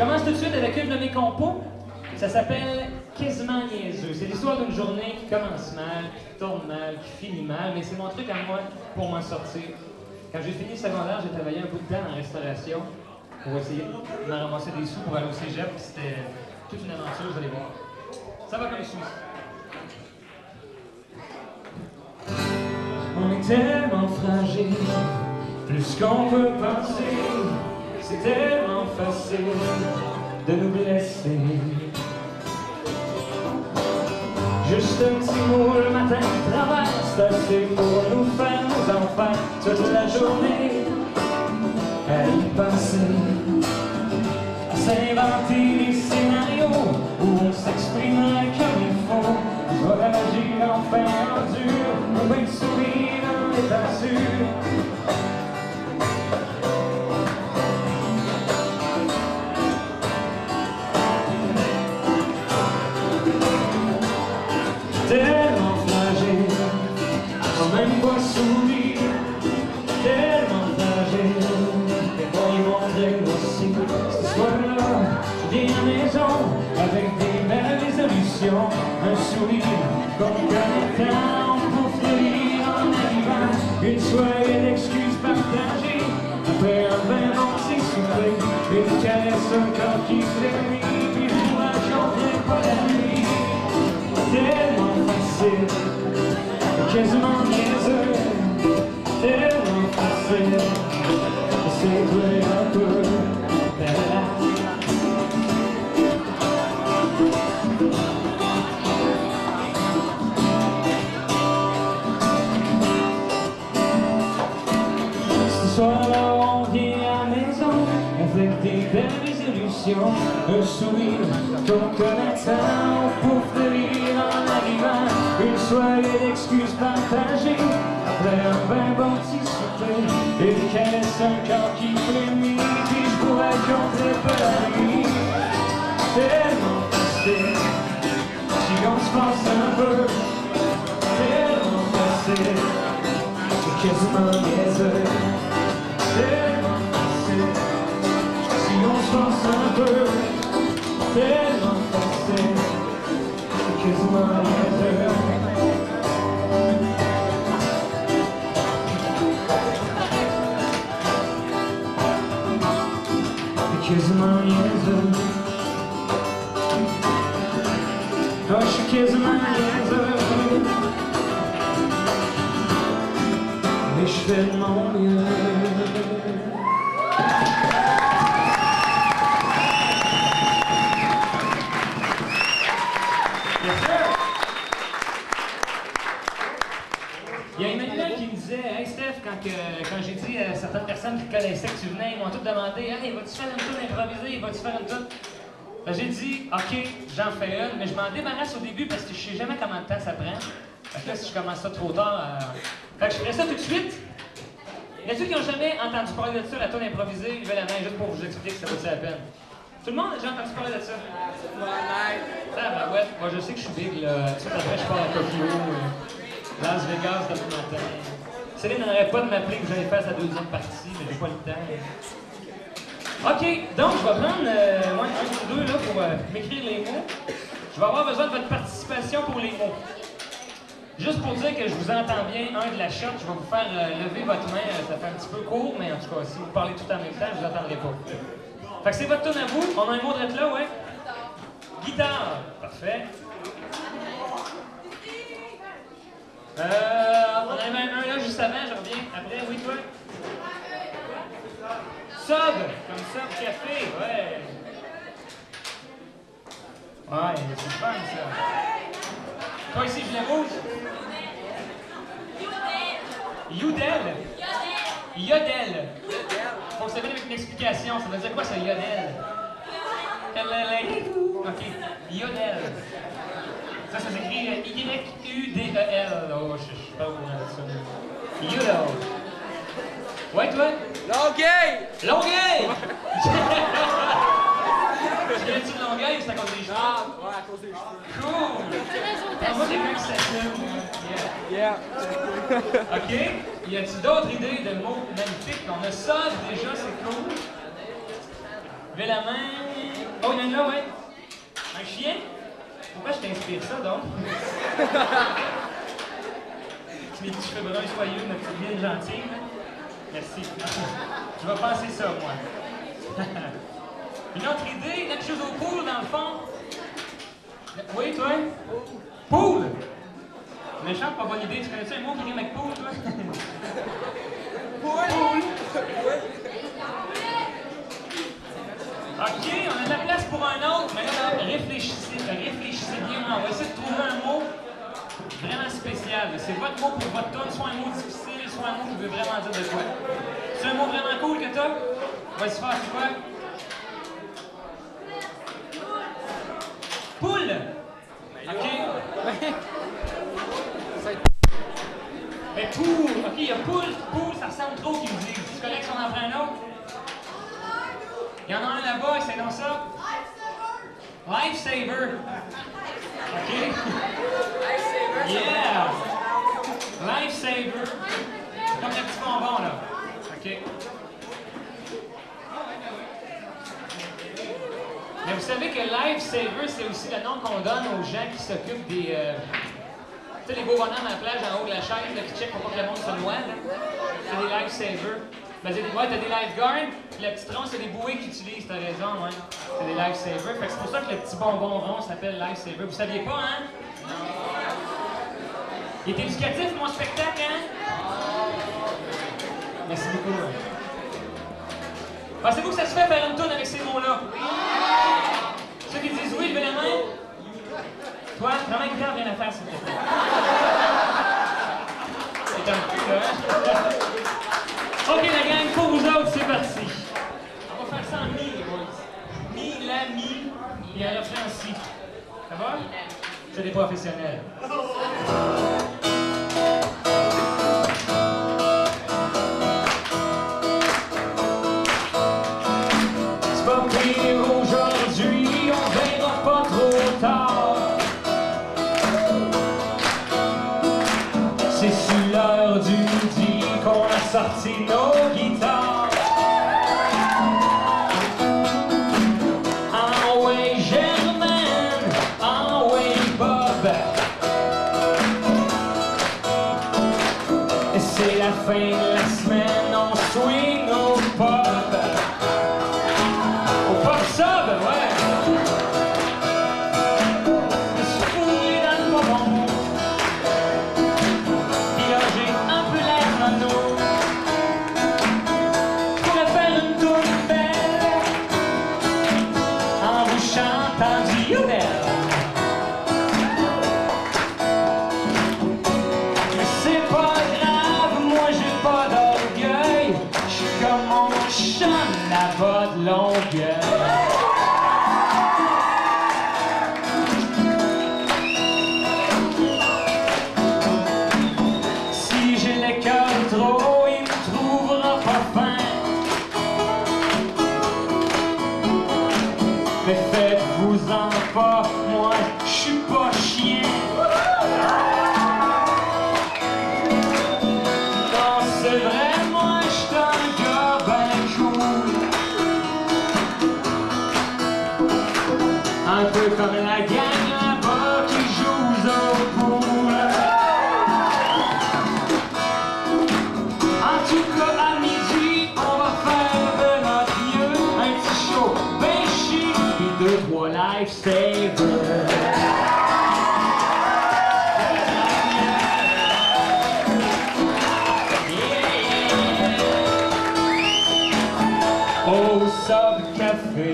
commence tout de suite avec une de mes compos. Ça s'appelle Quasiment niaiseux. C'est l'histoire d'une journée qui commence mal, qui tourne mal, qui finit mal, mais c'est mon truc à moi pour m'en sortir. Quand j'ai fini le secondaire, j'ai travaillé un bout de temps en restauration pour essayer de me ramasser des sous pour aller au cégep, puis c'était toute une aventure, vous allez voir. Ça va comme suit. On est tellement fragile, plus qu'on peut penser, c'est tellement facile de nous blesser. Juste un petit mot le matin qui traverse, c'est assez pour nous faire nous en faire toute la journée. À y penser, à s'inventer des scénarios où on s'exprimerait comme il faut. On va agir en fin en dur, on va sourire en étant sûr. Tellement fragile, faut même pas sourire. Tellement fragile, mais pas y montrer aussi. Ce soir-là, je viens à la maison avec des belles résolutions. Un sourire qu'on connaît tant pour finir en arrivant. Une soirée d'excuses partagées, après un vin bon petit souper. Une caresse, un corps qui frémit, puis je vois j'en viens pas la nuit. Tellement facile, quasiment niaiseux, tellement facile, c'est vrai un peu, ce soir-là on vient à la maison avec des belles résolutions, un sourire qu'on connaît tant pour finir en arrivant. Une soirée d'excuses partagées, après un vin bon petit souper. Une caresse, un corps qui frémit, puis je pourrais compter pas la nuit. Tellement facile, si on se passe un peu. Tellement facile, c'est quasiment niaiseux. Tellement facile, si on se passe un peu. Tellement facile, c'est quasiment niaiseux. Quasiment niaiseux. Oh, je suis quasiment niaiseux. Mais je fais de mon mieux. Il y a Emmanuel qui me disait, hey Steph, quand j'ai dit à certaines personnes qui connaissaient que tu venais, ils m'ont tous demandé, hey, vas-tu faire une toune improvisée, vas-tu faire une toune? Ben, j'ai dit, ok, j'en fais une, mais je m'en débarrasse au début parce que je sais jamais combien de temps ça prend. Fait que là, si je commence ça trop tard, fait que je ferai ça tout de suite. Il y a ceux qui n'ont jamais entendu parler de ça, la toune improvisée, levez la main juste pour vous expliquer que ça vaut la peine. Tout le monde a déjà entendu parler de ça? Ça, ben ouais, moi je sais que je suis big, là. Tout après, je pars à Tokyo. Las Vegas demain matin. Céline n'arrête pas de m'appeler que j'allais faire sa deuxième partie, mais j'ai pas le temps. OK, donc je vais prendre un ou deux là, pour m'écrire les mots. Je vais avoir besoin de votre participation pour les mots. Juste pour dire que je vous entends bien, un de la shot, je vais vous faire lever votre main. Ça fait un petit peu court, mais en tout cas, si vous parlez tout en même temps, je vous entendrai pas. Fait que c'est votre tourne à vous. On a un mot de là, ouais? Guitare. Parfait. On en avait un là juste avant, je reviens. Après, oui, toi? Sub, comme ça, café, ouais. Ouais, c'est fun, ça. Toi, ici, je le rouge. Yodel. Yodel. Faut que ça vienne avec une explication. Ça veut dire quoi, ça, Yodel? OK. Yodel. Ça s'écrit Y-U-D-E-L. Oh, je suis pas au courant de ça. Yodel. Ouais, toi? Longueuil! Longueuil! Tu viens-tu de Longueuil ou c'est à cause des cheveux? Ah, ouais, à cause des cheveux. Cool! Ah, moi, quelqu'un qui s'assume. Yeah. OK. Y a-t-il d'autres idées de mots magnifiques? On a ça déjà, c'est cool. Levez la main. Oh, il y en a là, ouais. Un chien? Pourquoi je t'inspire ça, donc? Mes petits cheveux bruns soyeux, ma petite mine gentille. Là. Merci. Je vais penser ça, moi. Une autre idée, quelque chose au pool, dans le fond? Oui, toi? Pool! Méchant, pas bonne idée. Tu connais-tu un mot qui rime avec pool, toi? Pool! OK, on a de la place pour un autre, mais là, réfléchissez bien. On va essayer de trouver un mot vraiment spécial. C'est votre mot pour votre tonne, soit un mot difficile, soit un mot qui veut vraiment dire de quoi. C'est un mot vraiment cool que t'as? Vas-y faire, c'est quoi? Poule! OK? Mais poule! OK, il y a poule, ça ressemble trop qu'ils me disent. Tu connais qu'on en prend un autre? Il y en a un là-bas, c'est donc ça? Lifesaver! OK? Yeah! Lifesaver! Comme le petit bonbon, là. OK? Mais vous savez que Lifesaver, c'est aussi le nom qu'on donne aux gens qui s'occupent des... tu sais, les beaux bonhommes à la plage en haut de la chaise, là, qui checkent pour pas que le monde se noie, là. C'est des Lifesavers. Ben, ouais, t'as des lifeguards, puis la petite ronde, c'est des bouées qu'ils utilisent, t'as raison, ouais. C'est des lifesavers. Fait que c'est pour ça que le petit bonbon rond s'appelle lifesaver. Vous saviez pas, hein? Il est éducatif, mon spectacle, hein? Merci beaucoup. Ouais. Pensez-vous que ça se fait faire une toune avec ces mots-là? Ceux qui disent oui, levez la main. Toi, prends ma guitare, rien à faire, s'il te plaît. C'est un peu, là, hein? OK, la gang, pour vous autres, c'est parti. On va faire ça en mi, les boys. Mi, la, mi, et un refrain aussi. Ça va? C'est des professionnels. C'est pas pire aujourd'hui, on verra pas trop tard. C'est sur l'heure du midi qu'on a sorti nos guitares. En way Germaine, en way Bob. C'est la fin de la semaine, on swing au pub. Au pub sub, ouais. Je suis fourré dans le bonbon. Puis là j'ai un peu l'air mono. La botte longueur. Si j'ai le cœur trop, il me trouvera pas fin. Mais faites-vous-en pas, moi je suis pas chien. Non, c'est vrai, moi je suis un gars ben cool. Un peu comme la gang là-bas qui joue au pool. En tout cas, à midi, on va faire de notre mieux. Un petit show ben chic, puis 2-3 lifesavers. Au Sub Café.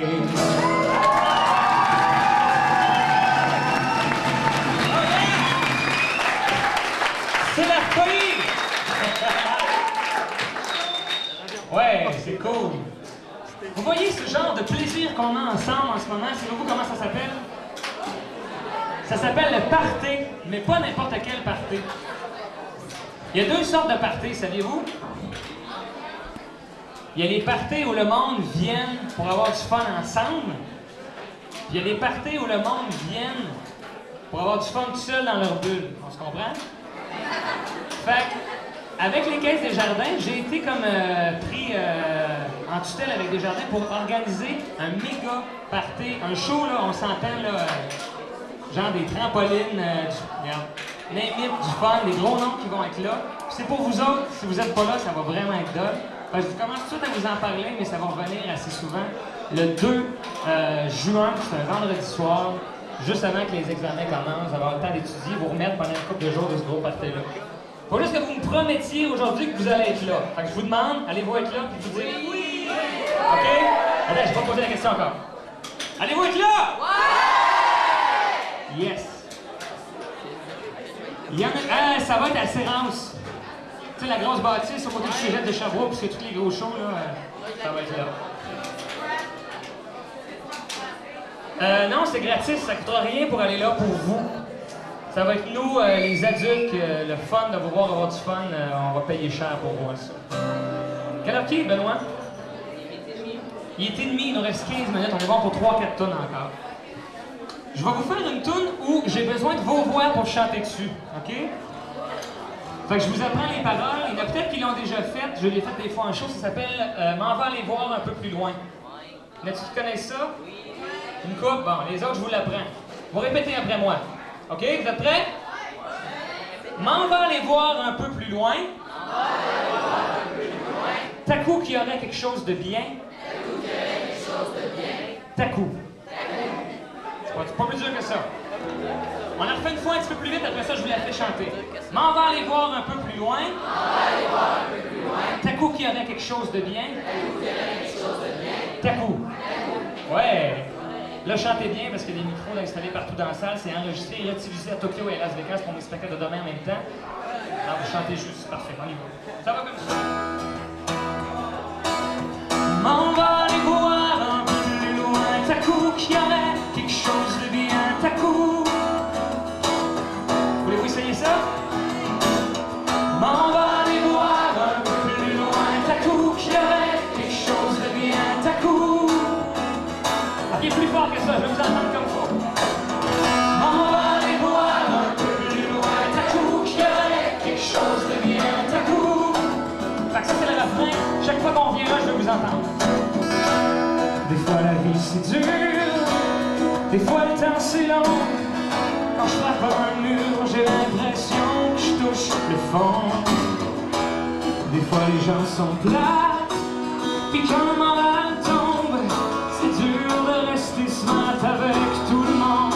C'est la folie! Ouais, c'est cool. Vous voyez ce genre de plaisir qu'on a ensemble en ce moment? Savez-vous comment ça s'appelle? Ça s'appelle le party, mais pas n'importe quel party. Il y a deux sortes de parties, saviez-vous? Il y a les parties où le monde vient pour avoir du fun ensemble. Puis il y a les parties où le monde vient pour avoir du fun tout seul dans leur bulle. On se comprend? Fait que avec les Caisses Desjardins, j'ai été comme pris en tutelle avec Desjardins pour organiser un méga party, un show, là, on s'entend, là, genre des trampolines, du fun, des gros noms qui vont être là. C'est pour vous autres, si vous n'êtes pas là, ça va vraiment être dole. Je commence tout de suite à vous en parler, mais ça va revenir assez souvent. Le 2 juin, c'est un vendredi soir, juste avant que les examens commencent, avoir le temps d'étudier, vous remettre pendant une couple de jours de ce gros party-là. Faut juste que vous me promettiez aujourd'hui que vous allez être là. Fait que je vous demande, allez-vous être là? Puis vous dites oui! OK? Attends, je vais pas poser la question encore. Allez-vous être là? Ouais! Yes! Il y en a... ça va être à Sérance. Tu sais, la grosse bâtisse au côté du cégep de Sherbrooke, puisque tous les gros shows, là, ça va être là. Non, c'est gratis, ça ne coûtera rien pour aller là pour vous. Ça va être nous, les adultes, le fun de vous voir avoir du fun, on va payer cher pour voir ça. Quelle heure qui est, Benoît? Il est 8h30, il nous reste 15 minutes, on est bon pour 3-4 tonnes encore. Je vais vous faire une toune où j'ai besoin de vos voix pour chanter dessus, OK? Fait que je vous apprends les paroles, il y en a peut-être qui l'ont déjà fait, je l'ai fait des fois en show, ça s'appelle « M'en va aller voir un peu plus loin ». Y en a-tu qui connaissent ça? Une coupe? Bon, les autres, je vous l'apprends. Vous répétez après moi. OK? Vous êtes prêts? M'en va aller voir un peu plus loin. T'as coup qu'il y aurait quelque chose de bien. T'as coup. C'est pas plus dur que ça. On la refait une fois un petit peu plus vite, après ça, je vous la fais chanter. M'en va aller voir un peu plus loin. T'as coup qu'il y aurait quelque chose de bien. T'as coup. Ouais. Là, chantez bien parce qu'il y a des micros installés partout dans la salle. C'est enregistré et utilisé à Tokyo et à Las Vegas pour mes spectacles de demain en même temps. Alors, vous chantez juste. Parfait, on y va. Ça va comme ça. M'en va aller voir un peu plus loin. T'as coup qu'il y aurait quelque chose de bien. T'as coup. Voulez-vous essayer ça? M'en va aller voir un peu plus loin. T'as coup qu'il y aurait quelque chose de bien. T'as coup. Ok, plus fort que ça, je vais vous entendre comme ça. M'en va aller voir un peu plus loin. T'as coup qu'il y aurait quelque chose de bien. T'as coup. Fait que ça, c'est le refrain. Chaque fois qu'on vient là, je vais vous entendre. Des fois, la vie, c'est dur. Des fois, le temps, c'est long. Quand je frappe un mur, j'ai l'impression que je touche le fond. Des fois, les gens sont plates. Puis quand le moral tombe, c'est dur de rester smart avec tout le monde.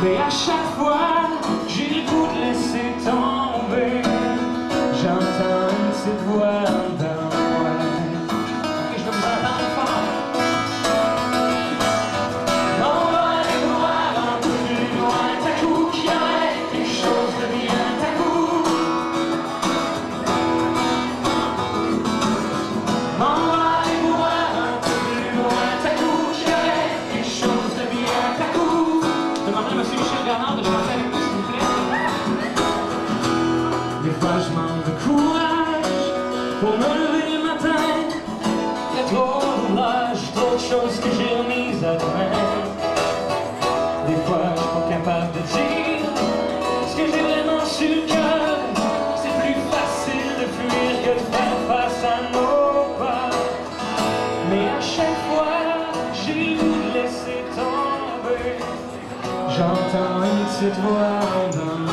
Mais à chaque fois, j'ai le goût de laisser tomber. J'entends une petite voix dans moi. Ok, je vais vous entendre fort. On va aller voir un peu plus loin. T'as coup qu'il y aurait quelque chose de bien. T'as coup. On va aller voir un peu plus loin. T'as coup qu'il y aurait quelque chose de bien. T'as coup. Je demanderai à M. Michel Bernard de chanter avec moi, s'il vous plaît. Des fois, je manque de courage pour me lever le matin. Il y a trop d'ouvrages, trop de choses que j'ai remises à demain. Des fois, je suis pas capable de dire ce que j'ai vraiment sur le cœur. C'est plus facile de fuir que de faire face à nos peurs. Mais à chaque fois, j'ai le goût de laisser tomber. J'entends une petite voix dans moi.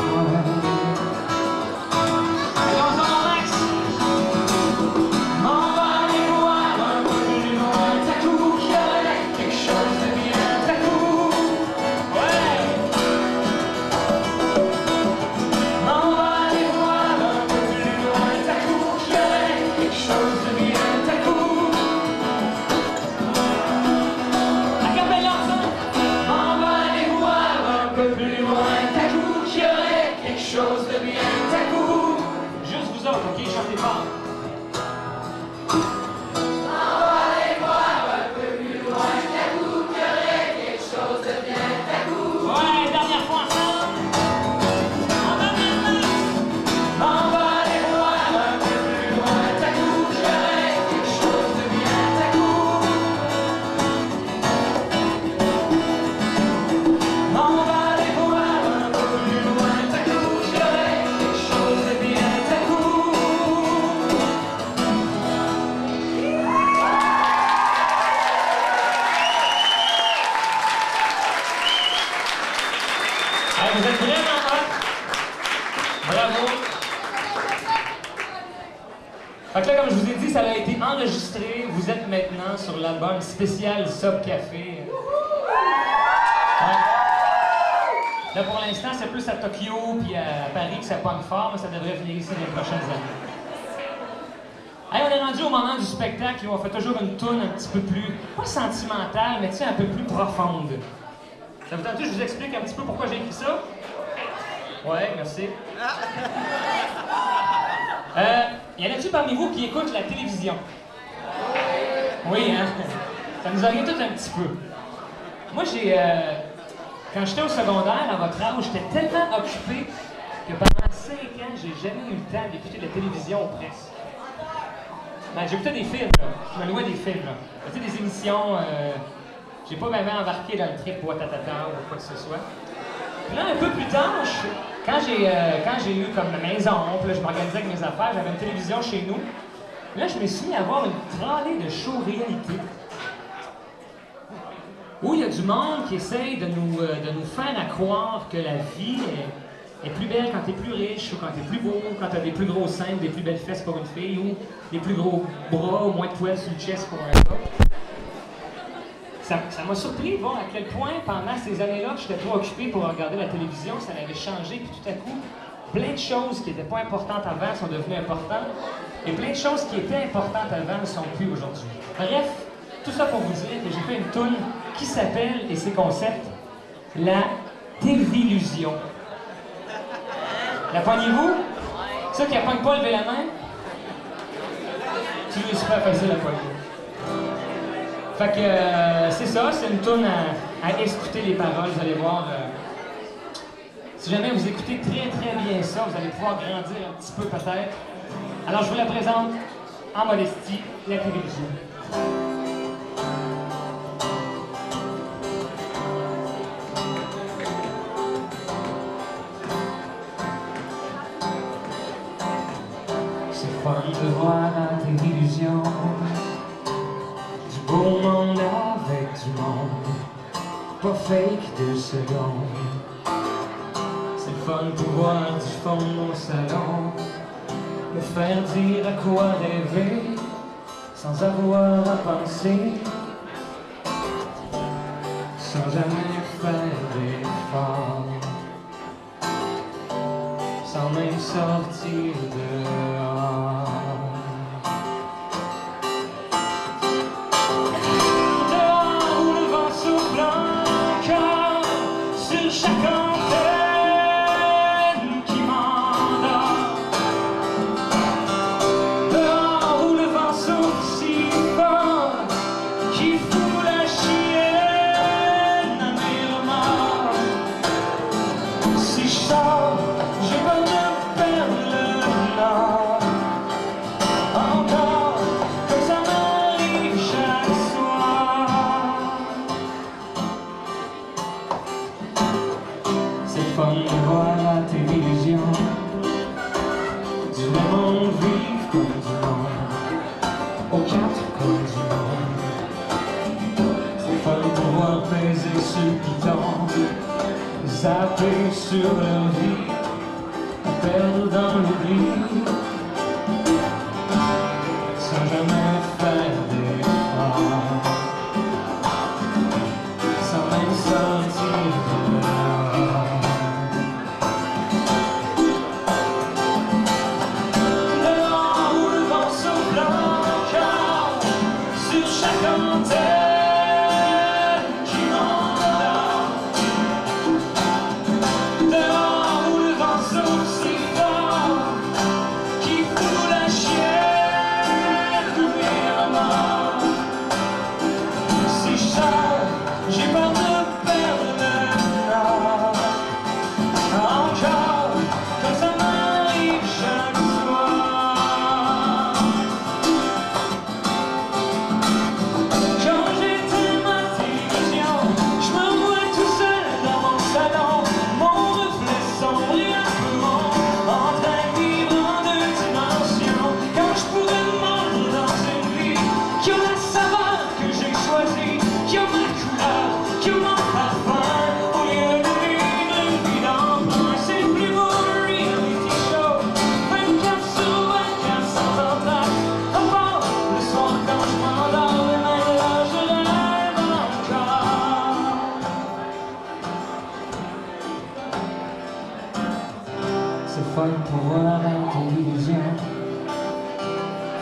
Juste vous autres, ok, chantez fort. Ouais, dernière fois ensemble. On va maintenant. On va aller voir un peu plus loin. T'as coup qu'il y aurait quelque chose de bien. T'as coup. On va aller voir un peu plus loin. T'as coup qu'il y aurait quelque chose de bien. Fait que là, comme je vous ai dit, ça a été enregistré. Vous êtes maintenant sur l'album spécial Sub Café. Ouais. Là, pour l'instant, c'est plus à Tokyo puis à Paris que ça pogne fort, mais ça devrait venir ici dans les prochaines années. Hey, on est rendu au moment du spectacle où on fait toujours une toune un petit peu plus, pas sentimentale, mais tu sais, un peu plus profonde. Ça vous tente que je vous explique un petit peu pourquoi j'ai écrit ça? Ouais, merci. Y en a-t-il parmi vous qui écoutent la télévision? Oui, hein? Ça nous arrive tout un petit peu. Moi, quand j'étais au secondaire, à votre âge, j'étais tellement occupé que pendant 5 ans, j'ai jamais eu le temps d'écouter la télévision ou presque. Ben, j'écoutais des films, là. Je me louais des films, là. Tu sais, des émissions, j'ai pas vraiment embarqué dans le trip Ouattatata ou quoi que ce soit. Puis là, un peu plus tard, quand j'ai eu comme ma maison, puis là, je m'organisais avec mes affaires, j'avais une télévision chez nous. Là, je me suis mis à voir une tralée de shows réalité. Où il y a du monde qui essaye de nous faire à croire que la vie est plus belle quand t'es plus riche, ou quand t'es plus beau, quand t'as des plus gros seins, des plus belles fesses pour une fille, ou des plus gros bras, ou moins de poils sur le chest pour un gars. Ça m'a surpris de voir à quel point, pendant ces années-là, que j'étais trop occupé pour regarder la télévision, ça avait changé, puis tout à coup, plein de choses qui n'étaient pas importantes avant sont devenues importantes, et plein de choses qui étaient importantes avant ne sont plus aujourd'hui. Bref, tout ça pour vous dire que j'ai fait une toune qui s'appelle, et c'est concept, la télévision. La poignez-vous? Ceux qui ne pognent pas, levez la main. C'est super facile à poigner. Fait que c'est ça, c'est une toune à écouter les paroles, vous allez voir. Si jamais vous écoutez très très bien ça, vous allez pouvoir grandir un petit peu peut-être. Alors je vous la présente en modestie, la télévision. C'est fun de voir la télévision. Du beau monde avec du monde, pas fake 2 secondes. C'est le fun de voir du fond de mon salon, me faire dire à quoi rêver, sans avoir à penser, sans jamais faire d'effort, sans même sortir dehors. Chaque antenne qui m'endort, dehors où le vent souffle si fort qu'il fout la chienne à mes remords. Si je sors, j'ai peur de perdre le nord, encore comme ça m'arrive chaque soir. C'est fun de voir la télévision, du monde vivre comme du monde, aux 4 coins du monde. C'est fun de voir peser sur le piton, zapper sur leur vie, perdre dans l'oubli, sans jamais faire d'effort, sans même sortir dehors.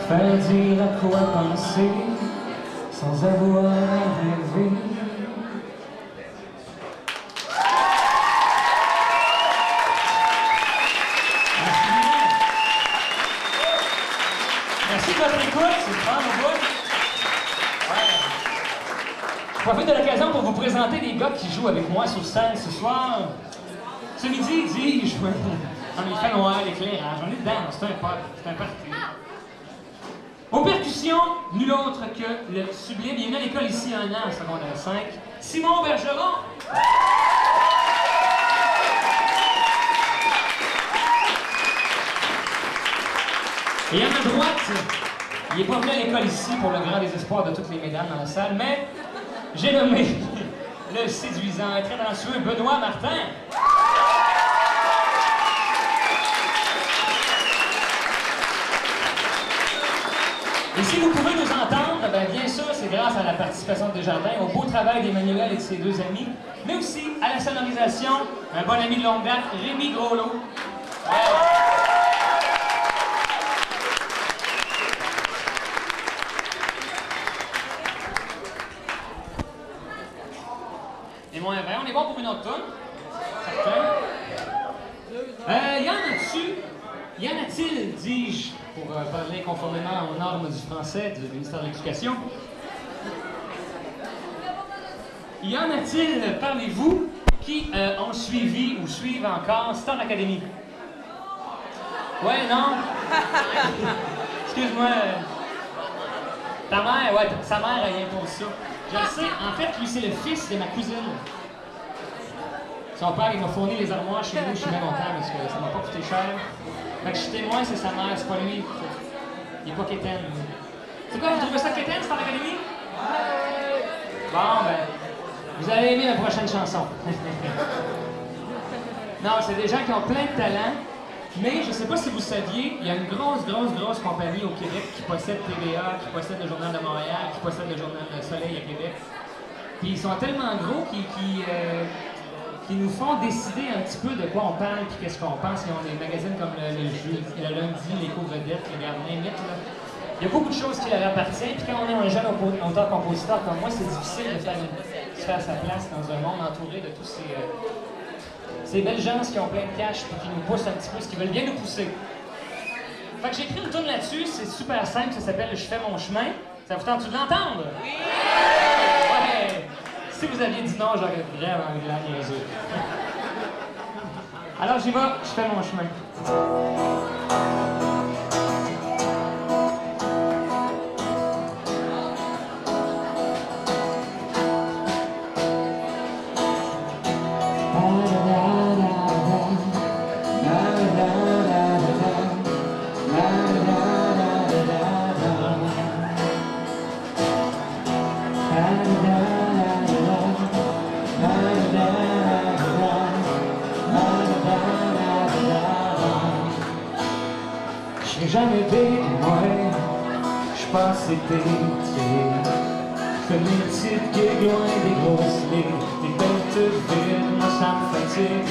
Faire dire à quoi penser sans avoir à rêver. Merci de votre écoute, c'est vraiment au bout. Je profite de l'occasion pour vous présenter les gars qui jouent avec moi sur scène ce soir. Ce midi, dis-je, il fait noir, l'éclairage, on est dedans, c'est un party. Aux percussions, nul autre que le sublime, il est venu à l'école ici un an, en secondaire 5, Simon Bergeron. Et à ma droite, il n'est pas venu à l'école ici pour le grand désespoir de toutes les mesdames dans la salle, mais j'ai nommé le séduisant et très talentueux Benoît Martin. Et si vous pouvez nous entendre, bien sûr, c'est grâce à la participation de Desjardins, au beau travail d'Emmanuel et de ses deux amis, mais aussi à la sonorisation, un bon ami de longue date, Rémi Groslot. Et moi, on est bon pour une autre toune, certain. Y en a-t-il, dis-je, pour parler conformément aux normes du français du ministère de l'Éducation, y en a-t-il parmi vous qui ont suivi ou suivent encore Star Academy? Ouais, non? Excuse-moi. Ta mère, ouais, sa mère, elle impose ça. Je le sais, en fait, lui, c'est le fils de ma cousine. Son père, il m'a fourni les armoires chez nous, je suis bien content parce que ça m'a pas coûté cher. Fait que je suis témoin, c'est sa mère, c'est pas lui. Il est pas quétaine. C'est quoi, vous trouvez ça quétaine, Star Academy? Bon, ben, vous allez aimer la prochaine chanson. Non, c'est des gens qui ont plein de talent, mais je sais pas si vous saviez, il y a une grosse compagnie au Québec qui possède TVA, qui possède le Journal de Montréal, qui possède le Journal Le Soleil à Québec. Puis ils sont tellement gros qui nous font décider un petit peu de quoi on parle puis qu'est-ce qu'on pense. Ils ont des magazines comme le lundi, l'éco-vedette, le gardien mythe. Il y a beaucoup de choses qui leur appartiennent. Puis quand on est un jeune auteur-compositeur comme moi, c'est difficile de faire sa place dans un monde entouré de tous ces belles gens qui ont plein de cash puis qui nous poussent un petit peu, ce qui veulent bien nous pousser. Fait que j'ai écrit une tourne là-dessus, c'est super simple, ça s'appelle « Je fais mon chemin ». Ça vous tente de l'entendre? Oui! Ouais! Si vous aviez dit non, j'aurais vraiment eu la niaiser. Alors j'y vais, je fais mon chemin. J'ai jamais été moi, j'pense c'était comme une petite gueule loin des grosses ligues, des belles toutes vides, moi ça me fatigue.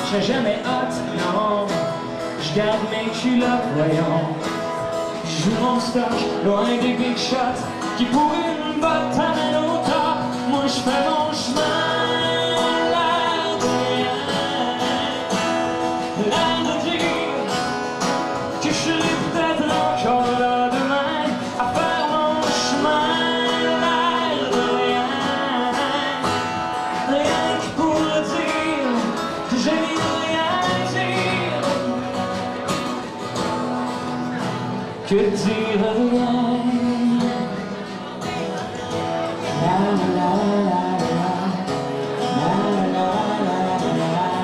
J'serais jamais hot, non, j'garde mes culottes, voyons. J'joue mon stock, loin des big shots, qui pour une botte t'amènent au top. Moi j'fais mon chemin. Que dire rien? La la la la la la la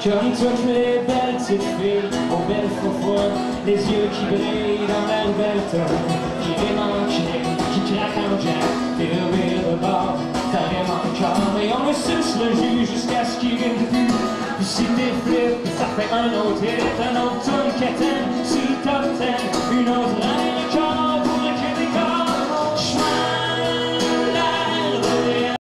Comme toutes les belles petites filles, aux belles faux les yeux qui brillent dans leur belle tonne, qui démanquent, qui claquent en jack, et le rire de bord, ça rime encore, et on le suce le jus jusqu'à ce qu'il vienne plus. Puis si t'es flip, ça fait un autre hit, un autre tune qu'éteint,